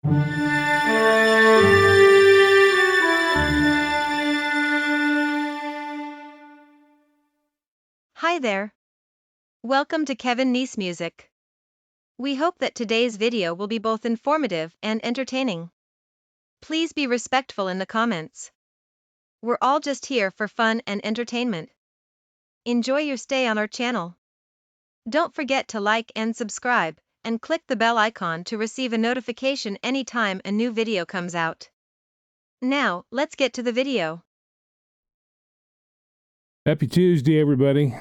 Hi there. Welcome to Kevin Nice Music. We hope that today's video will be both informative and entertaining. Please be respectful in the comments. We're all just here for fun and entertainment. Enjoy your stay on our channel. Don't forget to like and subscribe, and click the bell icon to receive a notification anytime a new video comes out. Now, let's get to the video. Happy Tuesday, everybody.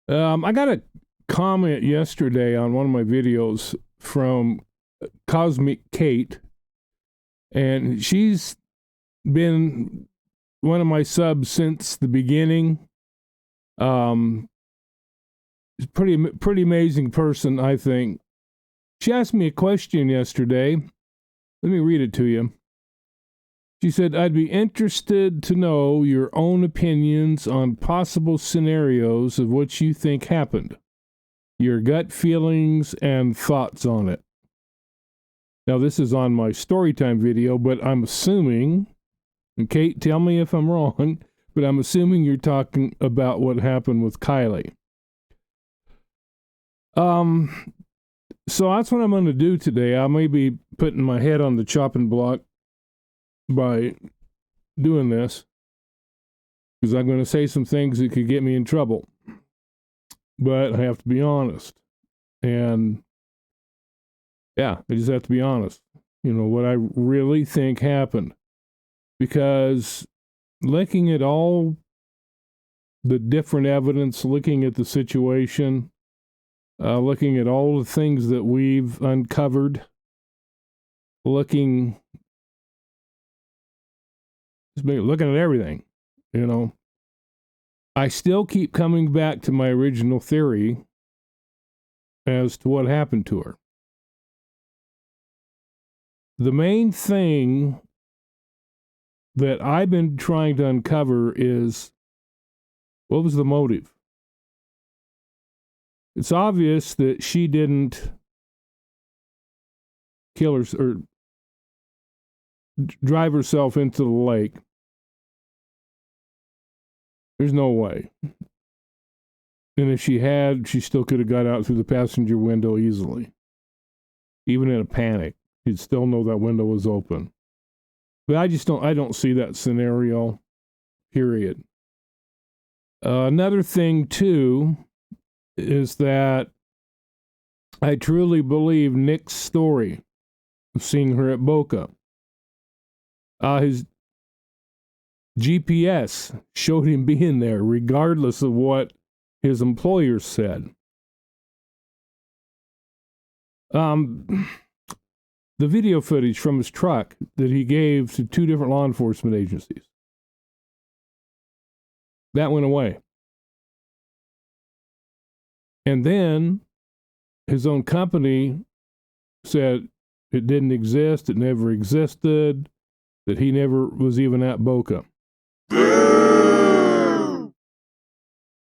I got a comment yesterday on one of my videos from Cosmic Kate, and she's been one of my subs since the beginning. Pretty amazing person, I think. She asked me a question yesterday. Let me read it to you. She said, I'd be interested to know your own opinions on possible scenarios of what you think happened, your gut feelings and thoughts on it. Now, this is on my storytime video, but I'm assuming, and Kate, tell me if I'm wrong, but I'm assuming you're talking about what happened with Kiely. So that's what I'm going to do today. I may be putting my head on the chopping block by doing this, because I'm going to say some things that could get me in trouble, but I have to be honest. And yeah, I just have to be honest, what I really think happened, because looking at all the different evidence, looking at the situation, looking at all the things that we've uncovered, looking at everything, I still keep coming back to my original theory as to what happened to her. The main thing that I've been trying to uncover is, what was the motive? It's obvious that she didn't kill her or drive herself into the lake. There's no way. And if she had, she still could have got out through the passenger window easily. Even in a panic, she'd still know that window was open. But I don't see that scenario, period. Another thing, too, is that I truly believe Nick's story of seeing her at Boca. His GPS showed him being there, regardless of what his employer said. The video footage from his truck that he gave to 2 different law enforcement agencies, that went away. And then his own company said it didn't exist, it never existed, that he never was even at Boca.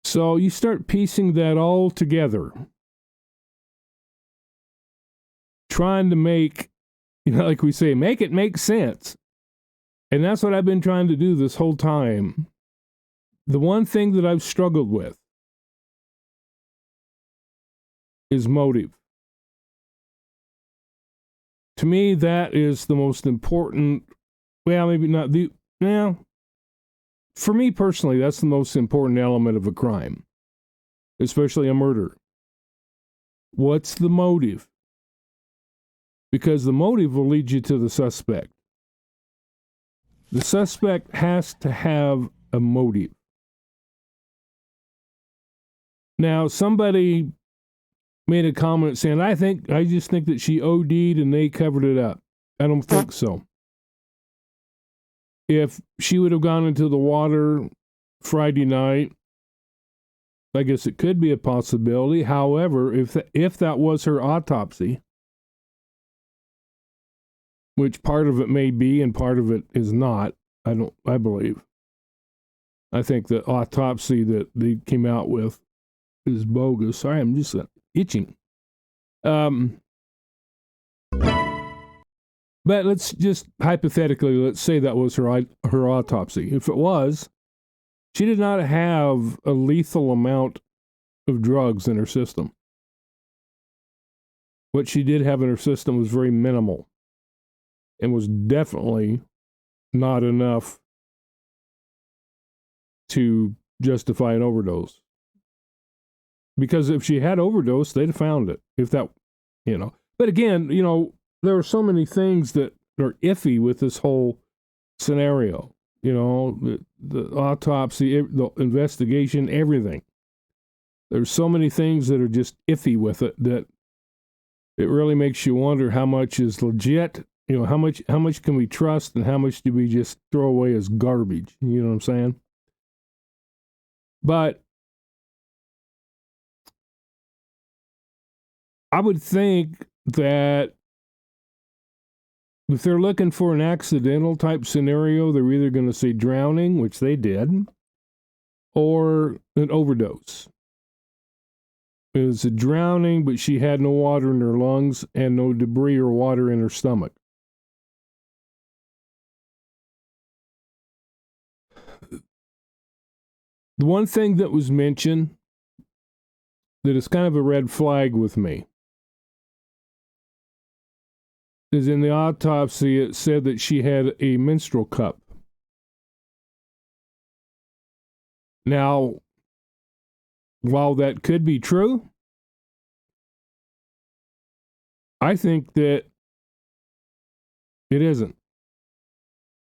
So you start piecing that all together, trying to make, like we say, make it make sense. And that's what I've been trying to do this whole time. The one thing that I've struggled with is motive. To me, that is the most important. Well, maybe not the. Well, for me personally, that's the most important element of a crime, especially a murder. What's the motive? Because the motive will lead you to the suspect. The suspect has to have a motive. Now, somebody made a comment saying, I just think that she OD'd and they covered it up. I don't think so. If she would have gone into the water Friday night, I guess it could be a possibility. However, if that was her autopsy, which part of it may be and part of it is not, I believe. I think the autopsy that they came out with is bogus. Sorry, I'm just itching. But let's just hypothetically, let's say that was her autopsy. If it was, she did not have a lethal amount of drugs in her system. What she did have in her system was very minimal and was definitely not enough to justify an overdose. Because if she had overdosed, they'd have found it. If that, But again, there are so many things that are iffy with this whole scenario. The autopsy, the investigation, everything. There's so many things that are just iffy with it that it really makes you wonder how much is legit. How much can we trust and how much do we just throw away as garbage? You know what I'm saying? But I would think that if they're looking for an accidental type scenario, they're either going to say drowning, which they did, or an overdose. It was a drowning, but she had no water in her lungs and no debris or water in her stomach. The one thing that was mentioned that is kind of a red flag with me is in the autopsy, it said that she had a menstrual cup. Now, while that could be true, I think that it isn't.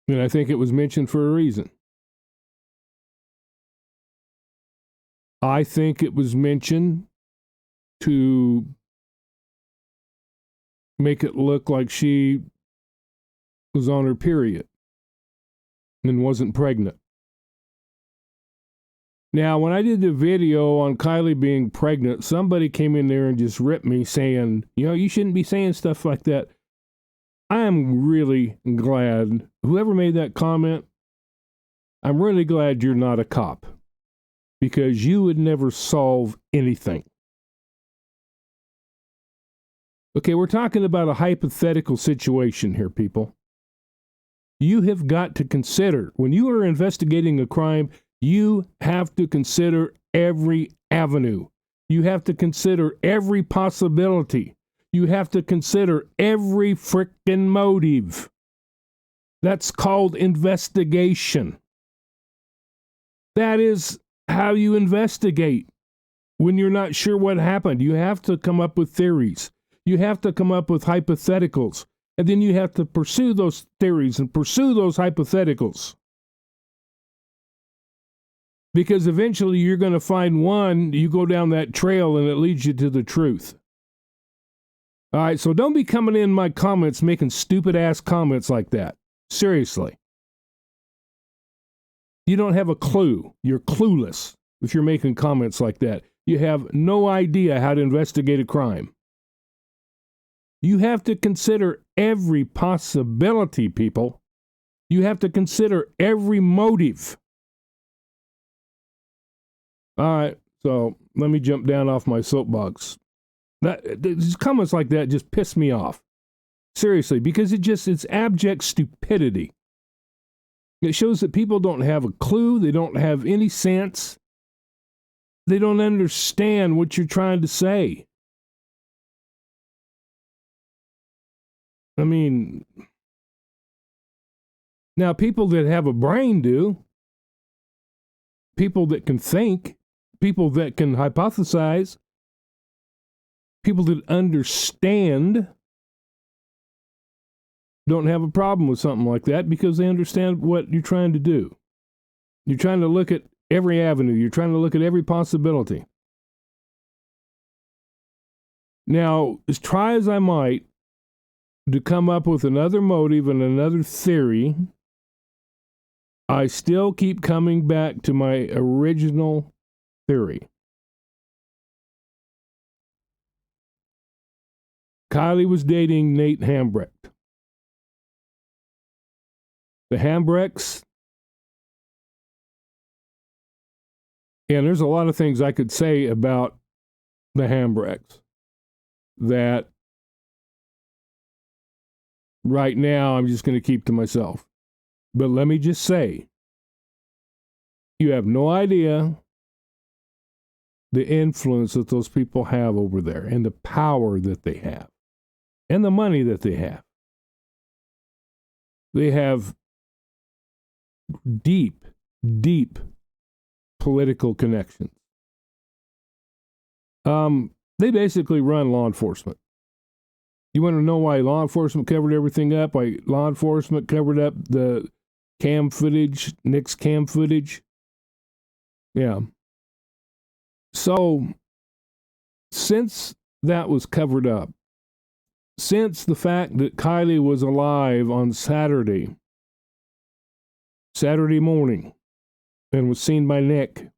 And I think it was mentioned for a reason. I think it was mentioned to make it look like she was on her period and wasn't pregnant. Now, when I did the video on Kiely being pregnant, somebody came in there and just ripped me saying, you shouldn't be saying stuff like that. I am really glad, whoever made that comment, I'm really glad you're not a cop, because you would never solve anything. Okay, we're talking about a hypothetical situation here, people. You have got to consider, when you are investigating a crime, you have to consider every avenue. You have to consider every possibility. You have to consider every frickin' motive. That's called investigation. That is how you investigate when you're not sure what happened. You have to come up with theories. You have to come up with hypotheticals. And then you have to pursue those theories and pursue those hypotheticals. Because eventually you're going to find one, you go down that trail and it leads you to the truth. All right, so don't be coming in my comments making stupid ass comments like that. Seriously. You don't have a clue. You're clueless if you're making comments like that. You have no idea how to investigate a crime. You have to consider every possibility, people. You have to consider every motive. All right, so let me jump down off my soapbox. These comments like that just piss me off. Seriously, because it's abject stupidity. It shows that people don't have a clue. They don't have any sense. They don't understand what you're trying to say. I mean, now people that have a brain do. People that can think. People that can hypothesize. People that understand don't have a problem with something like that because they understand what you're trying to do. You're trying to look at every avenue. You're trying to look at every possibility. Now, as try as I might to come up with another motive and another theory, I still keep coming back to my original theory. Kiely was dating Nate Hambrecht. The Hambrechts, and there's a lot of things I could say about the Hambrechts that right now, I'm just going to keep to myself. But let me just say, you have no idea the influence that those people have over there and the power that they have and the money that they have. They have deep, deep political connections. They basically run law enforcement. You want to know why law enforcement covered everything up? Why law enforcement covered up the cam footage, Nick's cam footage? Yeah. So, since that was covered up, since the fact that Kiely was alive on Saturday morning, and was seen by Nick,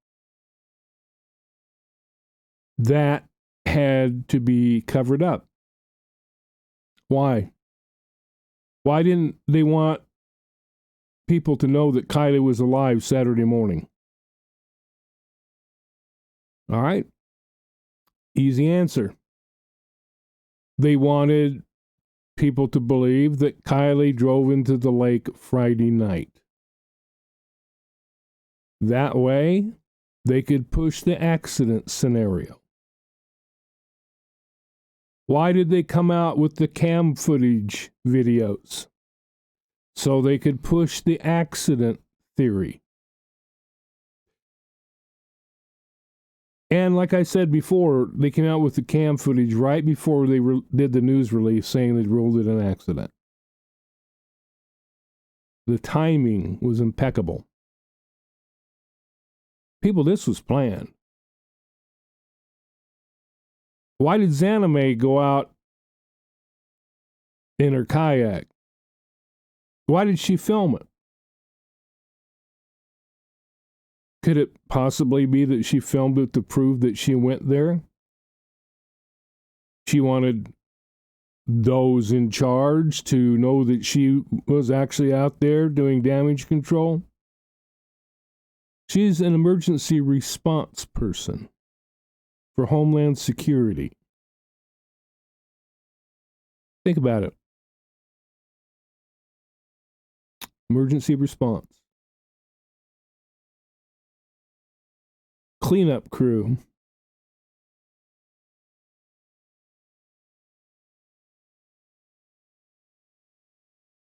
that had to be covered up. Why? Why didn't they want people to know that Kiely was alive Saturday morning? All right. Easy answer. They wanted people to believe that Kiely drove into the lake Friday night. That way, they could push the accident scenario. Why did they come out with the cam footage videos? So they could push the accident theory. And like I said before, they came out with the cam footage right before they did the news release saying they'd ruled it an accident. The timing was impeccable. People, this was planned. Why did Zanime go out in her kayak? Why did she film it? Could it possibly be that she filmed it to prove that she went there? She wanted those in charge to know that she was actually out there doing damage control. She's an emergency response person for Homeland Security. Think about it. Emergency response. Cleanup crew.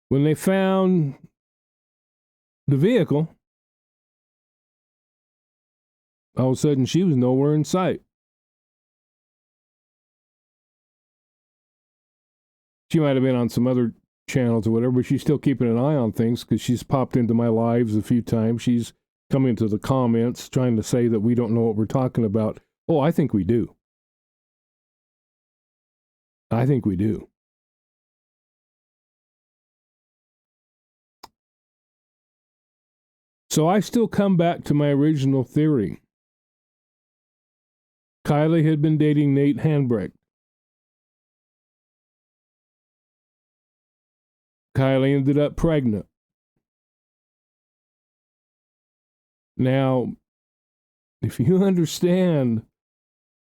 When they found the vehicle, all of a sudden she was nowhere in sight. She might have been on some other channels or whatever, but she's still keeping an eye on things because she's popped into my lives a few times. She's come into the comments trying to say that we don't know what we're talking about. Oh, I think we do. I think we do. So I still come back to my original theory. Kiely had been dating Nate Handbrake. Kiely ended up pregnant. Now, if you understand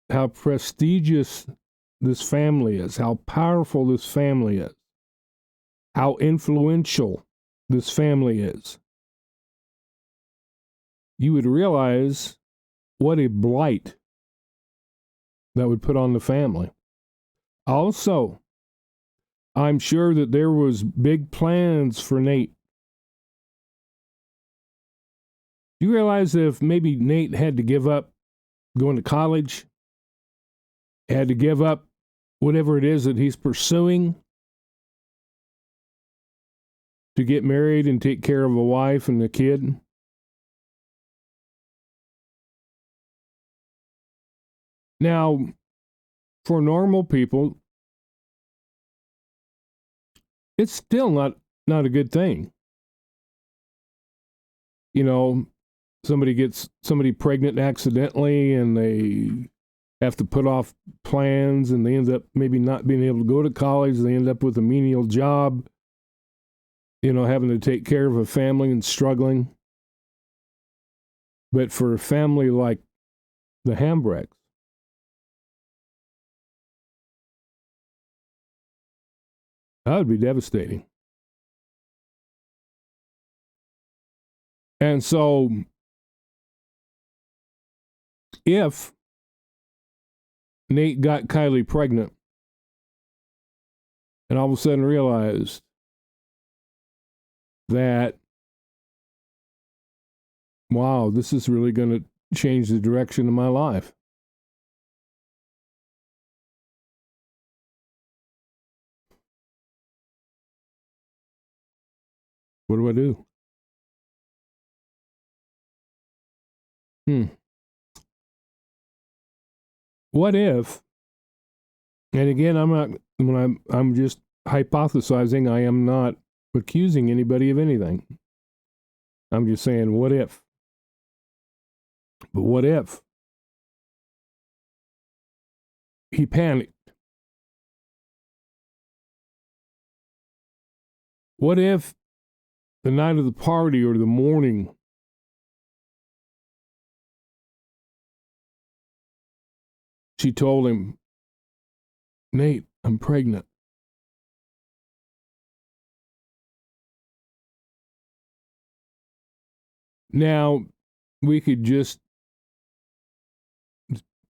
how prestigious this family is, how powerful this family is, how influential this family is, you would realize what a blight that would put on the family. Also, I'm sure that there was big plans for Nate. You realize that if maybe Nate had to give up going to college, had to give up whatever it is that he's pursuing to get married and take care of a wife and a kid? Now, for normal people, it's still not a good thing. You know, somebody gets somebody pregnant accidentally and they have to put off plans and they end up maybe not being able to go to college. They end up with a menial job, you know, having to take care of a family and struggling. But for a family like the Hambrecks, That would be devastating. And so, if Nate got Kiely pregnant and all of a sudden realized that, wow, this is really going to change the direction of my life. What do I do? What if, and again, I'm just hypothesizing, I am not accusing anybody of anything. I'm just saying, what if? But what if he panicked? What if the night of the party or the morning she told him, Nate, I'm pregnant. Now, we could just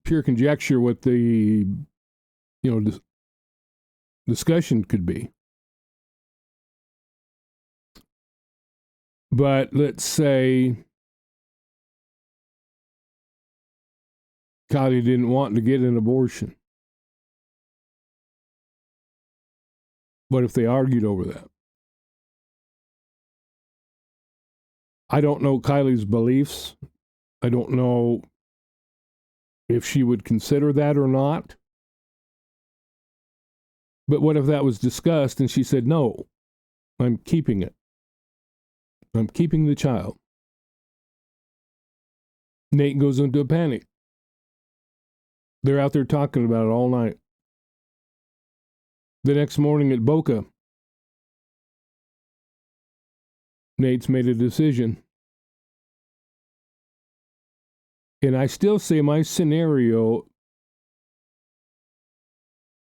pure conjecture what the discussion could be. But let's say Kiely didn't want to get an abortion. What if they argued over that? I don't know Kiely's beliefs. I don't know if she would consider that or not. But what if that was discussed and she said, no, I'm keeping it. I'm keeping the child. Nate goes into a panic. They're out there talking about it all night. The next morning at Boca, Nate's made a decision. And I still say my scenario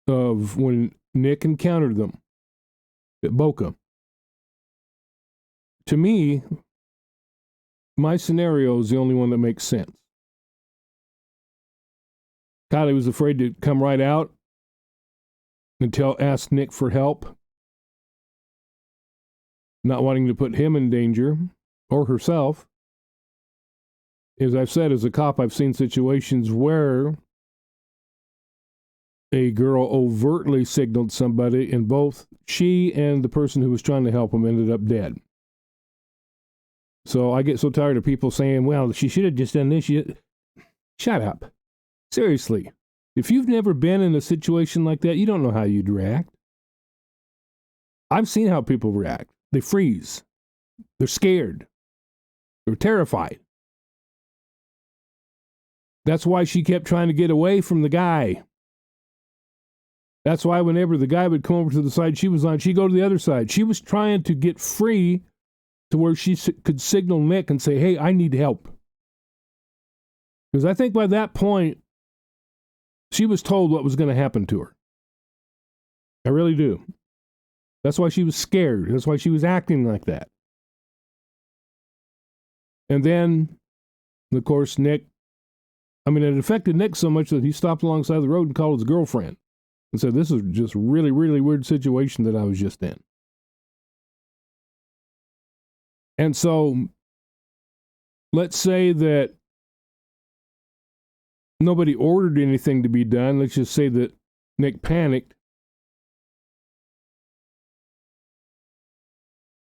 of when Nick encountered them at Boca, to me, my scenario is the only one that makes sense. Kiely was afraid to come right out and ask Nick for help, not wanting to put him in danger or herself. As I've said, as a cop, I've seen situations where a girl overtly signaled somebody, and both she and the person who was trying to help him ended up dead. So I get so tired of people saying, well, she should have just done this. Shut up. Seriously. If you've never been in a situation like that, you don't know how you'd react. I've seen how people react. They freeze. They're scared. They're terrified. That's why she kept trying to get away from the guy. That's why whenever the guy would come over to the side she was on, she'd go to the other side. She was trying to get free to where she could signal Nick and say, hey, I need help. Because I think by that point, she was told what was going to happen to her. I really do. That's why she was scared. That's why she was acting like that. And then, of course, it affected Nick so much that he stopped alongside the road and called his girlfriend and said, this is just really, really weird situation that I was just in. And so, let's say that nobody ordered anything to be done. Let's just say that Nick panicked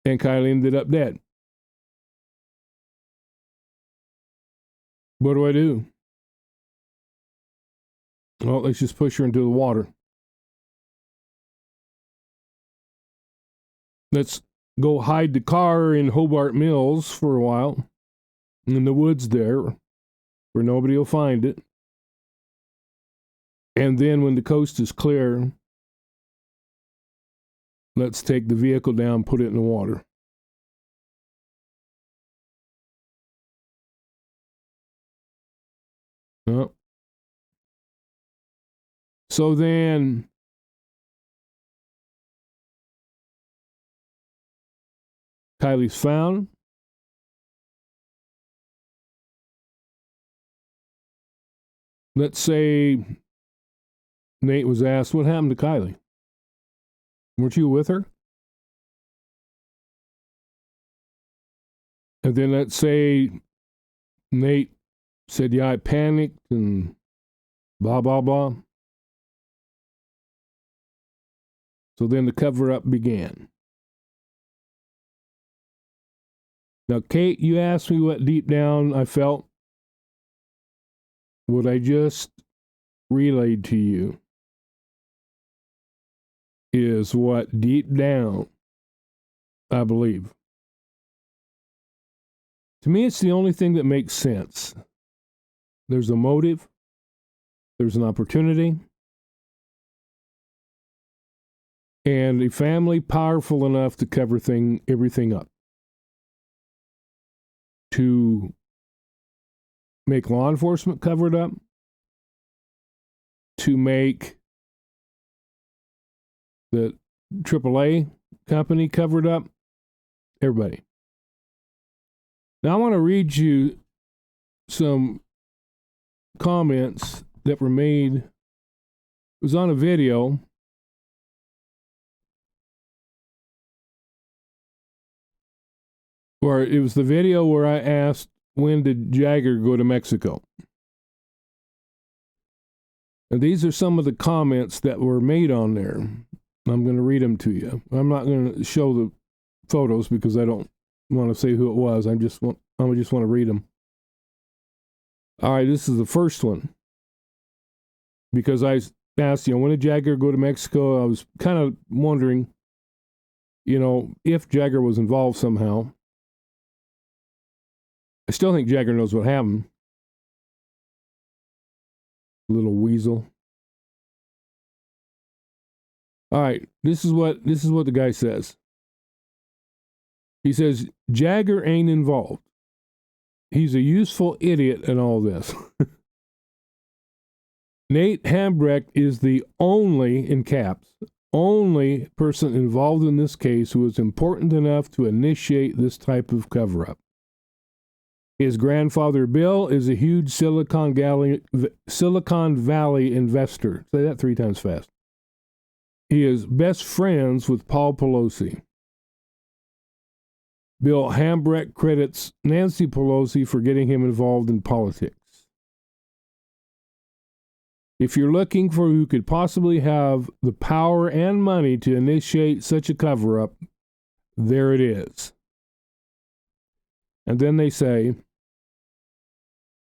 and Kiely ended up dead. What do I do? Well, let's just push her into the water. Let's go hide the car in Hobart Mills for a while, in the woods there, where nobody will find it. And then when the coast is clear, let's take the vehicle down, put it in the water. Oh. So then Kiely's found. Let's say Nate was asked, what happened to Kiely? Weren't you with her? And then let's say Nate said, yeah, I panicked and blah, blah, blah. So then the cover-up began. Now, Kate, you asked me what deep down I felt. What I just relayed to you is what deep down I believe. To me, it's the only thing that makes sense. There's a motive. There's an opportunity. And a family powerful enough to cover everything up. To make law enforcement cover it up. To make the AAA company cover it up. Everybody. Now I want to read you some comments that were made. It was on a video. Or it was the video where I asked, when did Jagger go to Mexico? And these are some of the comments that were made on there. I'm going to read them to you. I'm not going to show the photos because I don't want to say who it was. I just want to read them. All right, this is the first one. Because I asked, when did Jagger go to Mexico? I was kind of wondering, if Jagger was involved somehow. I still think Jagger knows what happened. Little weasel. All right, this is what the guy says. He says, Jagger ain't involved. He's a useful idiot in all this. Nate Hambrecht is the only, in caps, only person involved in this case who was important enough to initiate this type of cover-up. His grandfather, Bill, is a huge Silicon Valley investor. Say that 3 times fast. He is best friends with Paul Pelosi. Bill Hambrecht credits Nancy Pelosi for getting him involved in politics. If you're looking for who could possibly have the power and money to initiate such a cover-up, there it is. And then they say,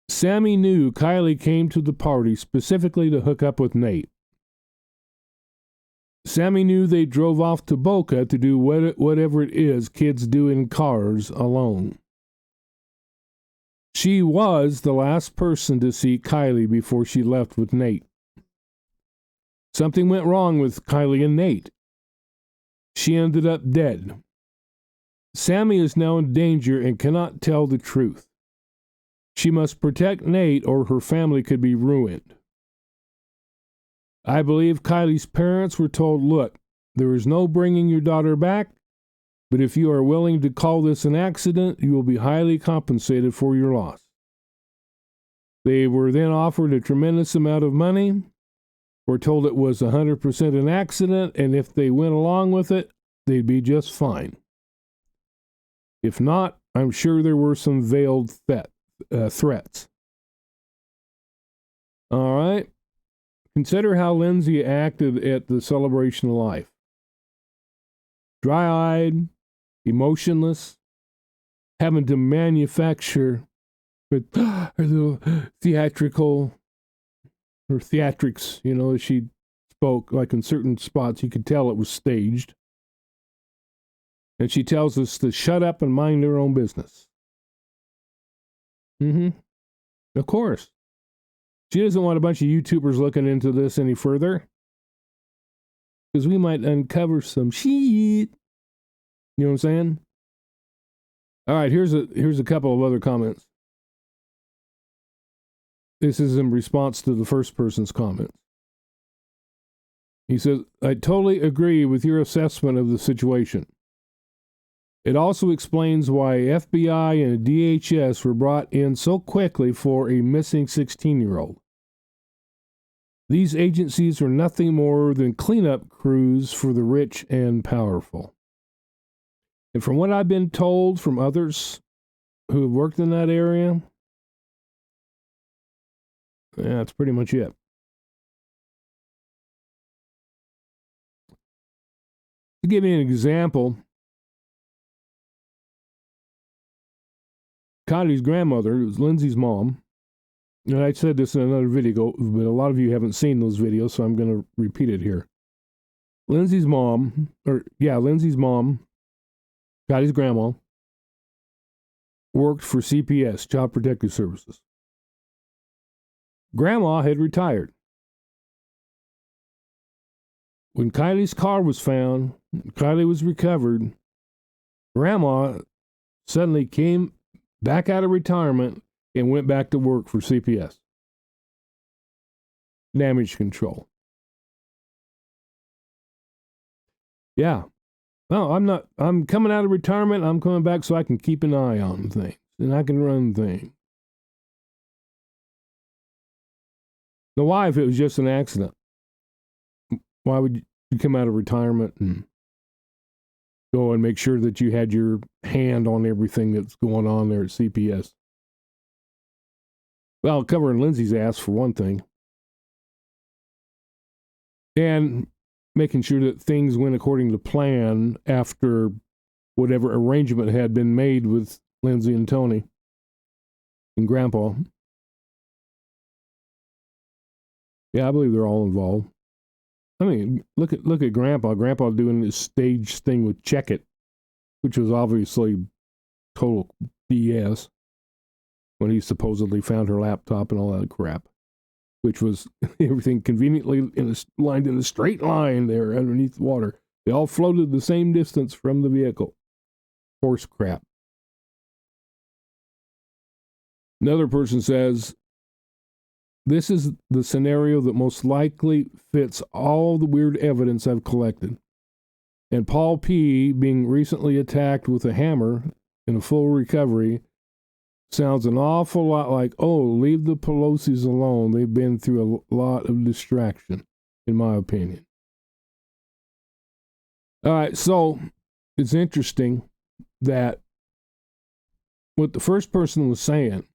Sammy knew Kiely came to the party specifically to hook up with Nate. Sammy knew they drove off to Boca to do whatever it is kids do in cars alone. She was the last person to see Kiely before she left with Nate. Something went wrong with Kiely and Nate. She ended up dead. Sammy is now in danger and cannot tell the truth. She must protect Nate or her family could be ruined. I believe Kiely's parents were told, look, there is no bringing your daughter back, but if you are willing to call this an accident, you will be highly compensated for your loss. They were then offered a tremendous amount of money, were told it was 100% an accident, and if they went along with it, they'd be just fine. If not, I'm sure there were some veiled threats. All right. Consider how Lindsay acted at the celebration of life. Dry-eyed, emotionless, having to manufacture with her little theatrics, as she spoke, like in certain spots, you could tell it was staged. And she tells us to shut up and mind her own business. Of course. She doesn't want a bunch of YouTubers looking into this any further. Because we might uncover some shit. You know what I'm saying? All right, here's a couple of other comments. This is in response to the first person's comments. He says, I totally agree with your assessment of the situation. It also explains why FBI and DHS were brought in so quickly for a missing 16-year-old. These agencies are nothing more than cleanup crews for the rich and powerful. And from what I've been told from others who have worked in that area, that's pretty much it. To give you an example, Kiely's grandmother, it was Lindsay's mom, and I said this in another video, but a lot of you haven't seen those videos, so I'm going to repeat it here. Lindsay's mom, Kiely's grandma, worked for CPS, Child Protective Services. Grandma had retired. When Kiely's car was found, Kiely was recovered, Grandma suddenly came back out of retirement and went back to work for CPS. Damage control. Yeah. Well, I'm coming out of retirement. I'm coming back so I can keep an eye on things and I can run things. Now, why, if it was just an accident? Why would you come out of retirement and go and make sure that you had your hand on everything that's going on there at CPS? Well, covering Lindsay's ass for one thing. And making sure that things went according to plan after whatever arrangement had been made with Lindsay and Tony and Grandpa. Yeah, I believe they're all involved. I mean, look at Grandpa. Grandpa doing this stage thing with Check It, which was obviously total BS when he supposedly found her laptop and all that crap, which was everything conveniently lined in a straight line there underneath the water. They all floated the same distance from the vehicle. Horse crap. Another person says, this is the scenario that most likely fits all the weird evidence I've collected. And Paul P. being recently attacked with a hammer in a full recovery sounds an awful lot like, oh, leave the Pelosi's alone. They've been through a lot of distraction, in my opinion. All right, so it's interesting that what the first person was saying,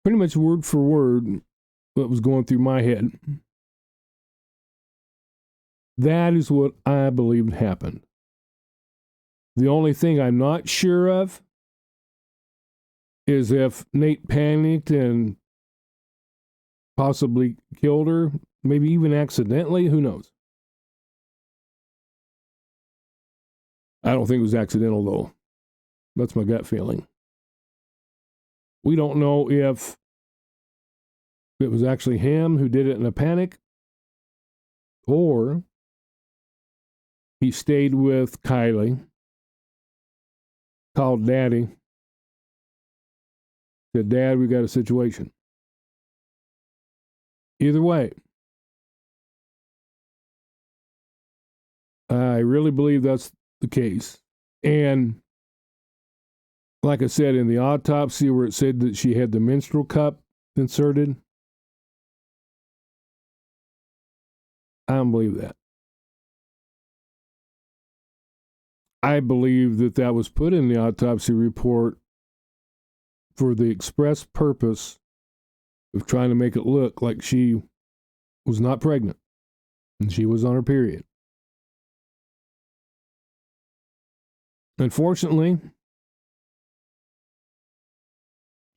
pretty much word for word, what was going through my head, that is what I believed happened. The only thing I'm not sure of is if Nate panicked and possibly killed her, maybe even accidentally, who knows? I don't think it was accidental, though. That's my gut feeling. We don't know if it was actually him who did it in a panic, or he stayed with Kiely, called Daddy, said, Dad, we got a situation. Either way, I really believe that's the case. And like I said, in the autopsy where it said that she had the menstrual cup inserted, I don't believe that. I believe that that was put in the autopsy report for the express purpose of trying to make it look like she was not pregnant and she was on her period. Unfortunately,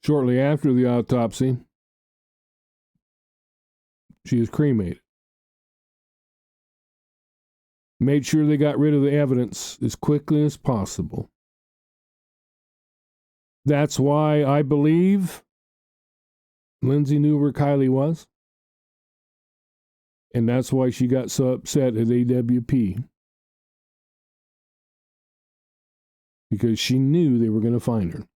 shortly after the autopsy, she was cremated. Made sure they got rid of the evidence as quickly as possible. That's why I believe Lindsay knew where Kiely was. And that's why she got so upset at AWP. Because she knew they were going to find her.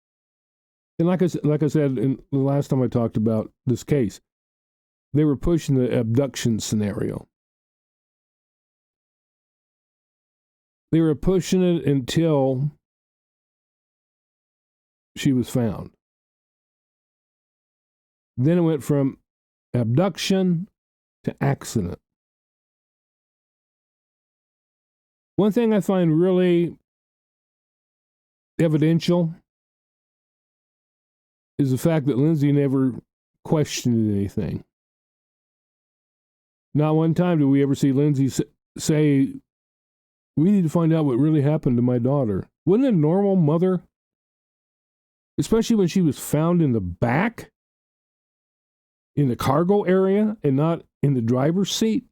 And like I said in the last time I talked about this case, they were pushing the abduction scenario. They were pushing it until she was found. Then it went from abduction to accident. One thing I find really evidential is the fact that Lindsay never questioned anything. Not one time do we ever see Lindsay say, we need to find out what really happened to my daughter. Wouldn't a normal mother, especially when she was found in the back, in the cargo area, and not in the driver's seat,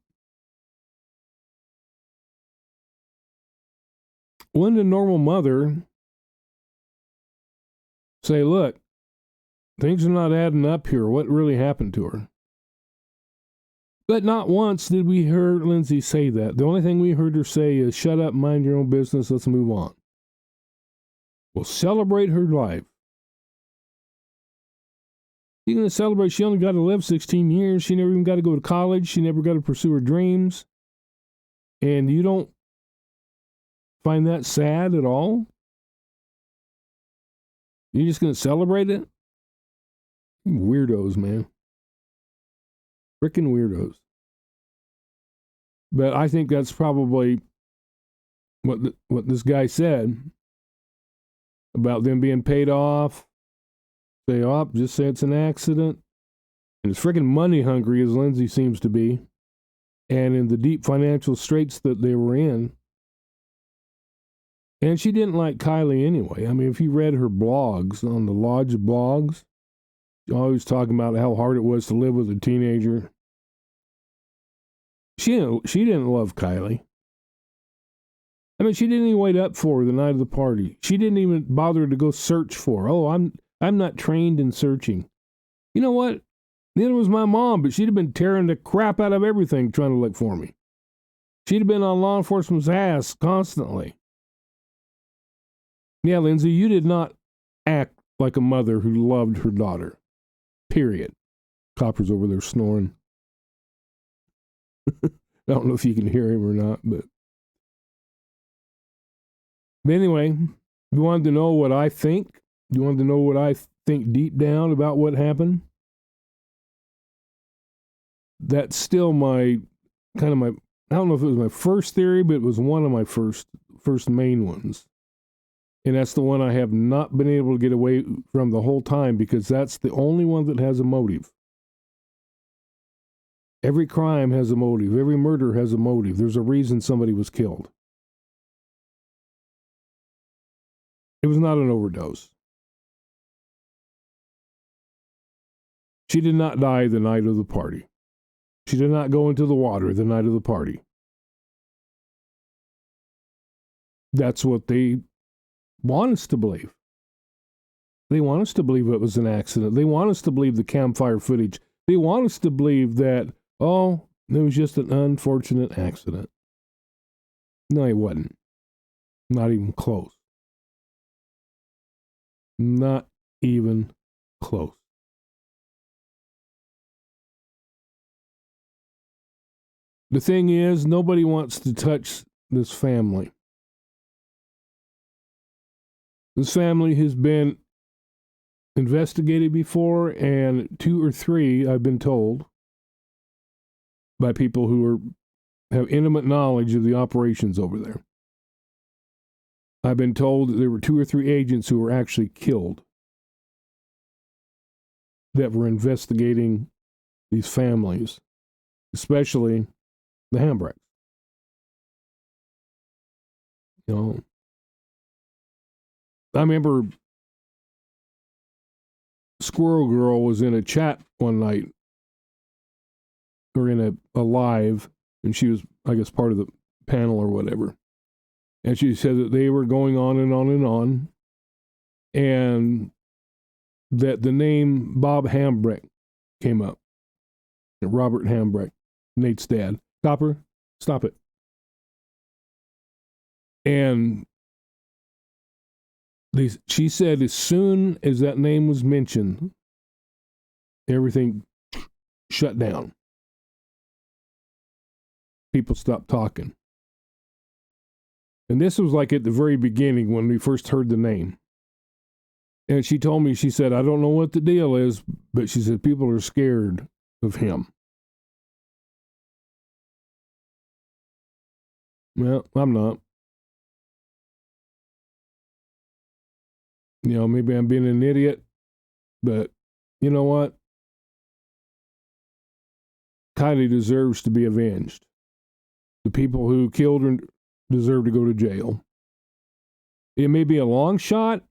wouldn't a normal mother say, look, things are not adding up here. What really happened to her? But not once did we hear Lindsay say that. The only thing we heard her say is, shut up, mind your own business, let's move on. We'll celebrate her life. You're going to celebrate, she only got to live 16 years. She never even got to go to college. She never got to pursue her dreams. And you don't find that sad at all? You're just going to celebrate it? Weirdos, man. Frickin' weirdos. But I think that's probably what this guy said about them being paid off. Say, oh, just say it's an accident. And as frickin' money hungry as Lindsay seems to be, and in the deep financial straits that they were in. And she didn't like Kiely anyway. I mean, if you read her blogs on the Lodge blogs, always talking about how hard it was to live with a teenager. She didn't love Kiely. I mean, she didn't even wait up for her the night of the party. She didn't even bother to go search for her. Oh, I'm not trained in searching. You know what? Neither was my mom, but she'd have been tearing the crap out of everything trying to look for me. She'd have been on law enforcement's ass constantly. Yeah, Lindsay, you did not act like a mother who loved her daughter. Period. Copper's over there snoring. I don't know if you can hear him or not, but anyway, you wanted to know what I think? You wanted to know what I think deep down about what happened? That's still I don't know if it was my first theory, but it was one of my first main ones. And that's the one I have not been able to get away from the whole time, because that's the only one that has a motive. Every crime has a motive. Every murder has a motive. There's a reason somebody was killed. It was not an overdose. She did not die the night of the party. She did not go into the water the night of the party. That's what they want us to believe. They want us to believe it was an accident. They want us to believe the campfire footage. They want us to believe that, oh, it was just an unfortunate accident. No, it wasn't. Not even close. Not even close. The thing is, nobody wants to touch this family. This family has been investigated before, and 2 or 3, I've been told, by people who have intimate knowledge of the operations over there. I've been told that there were 2 or 3 agents who were actually killed that were investigating these families, especially the Hambrecks. You know, I remember Squirrel Girl was in a chat one night, or in a live, and she was, I guess, part of the panel or whatever. And she said that they were going on and on and on, and that the name Bob Hambrecht came up. Robert Hambrecht, Nate's dad. Copper, stop it. And she said as soon as that name was mentioned, everything shut down. People stopped talking. And this was like at the very beginning when we first heard the name. And she told me, she said, I don't know what the deal is, but she said people are scared of him. Well, I'm not. You know, maybe I'm being an idiot, but you know what? Kiely deserves to be avenged. The people who killed her deserve to go to jail. It may be a long shot.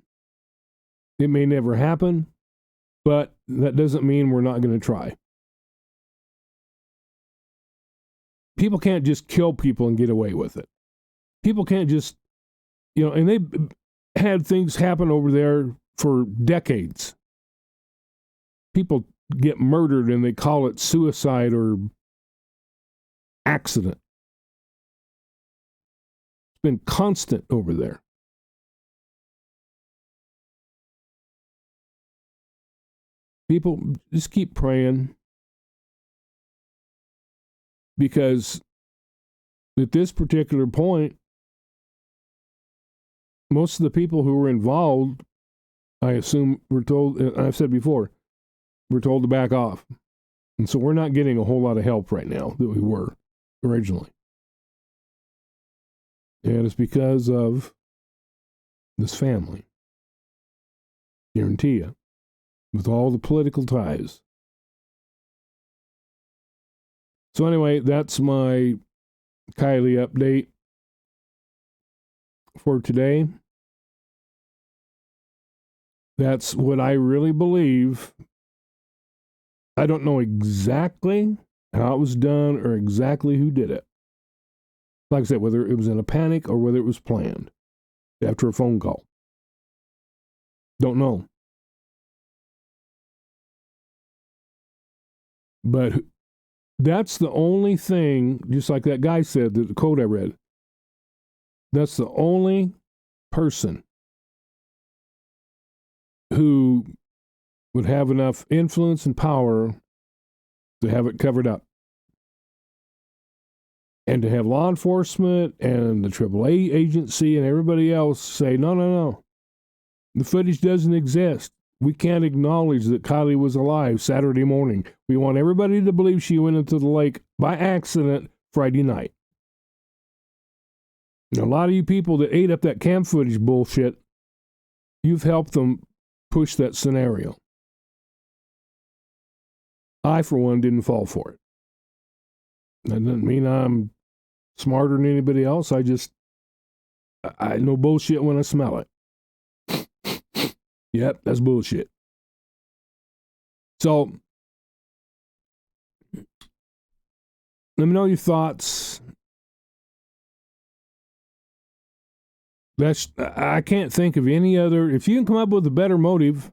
It may never happen, but that doesn't mean we're not going to try. People can't just kill people and get away with it. People can't just, you know, and they've had things happen over there for decades. People get murdered and they call it suicide or accident. It's been constant over there. People just keep praying, because at this particular point, most of the people who were involved, I assume, were told, I've said before, we're told to back off. And so we're not getting a whole lot of help right now that we were originally. And it's because of this family. Guarantee you. With all the political ties. So anyway, that's my Kiely update for today. That's what I really believe. I don't know exactly how it was done or exactly who did it. Like I said, whether it was in a panic or whether it was planned after a phone call. Don't know. But that's the only thing, just like that guy said, the quote I read, that's the only person who would have enough influence and power to have it covered up. And to have law enforcement and the AAA agency and everybody else say, no. The footage doesn't exist. We can't acknowledge that Kiely was alive Saturday morning. We want everybody to believe she went into the lake by accident Friday night. And a lot of you people that ate up that cam footage bullshit, you've helped them push that scenario. I, for one, didn't fall for it. That doesn't mean I'm smarter than anybody else. I know bullshit when I smell it. Yep, that's bullshit. So, let me know your thoughts. I can't think of any other. If you can come up with a better motive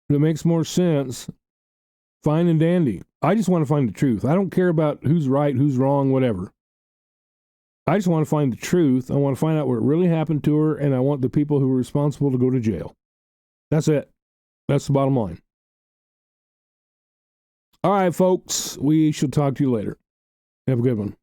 that makes more sense, fine and dandy. I just want to find the truth. I don't care about who's right, who's wrong, whatever. I just want to find the truth. I want to find out what really happened to her, and I want the people who were responsible to go to jail. That's it. That's the bottom line. All right, folks. We shall talk to you later. Have a good one.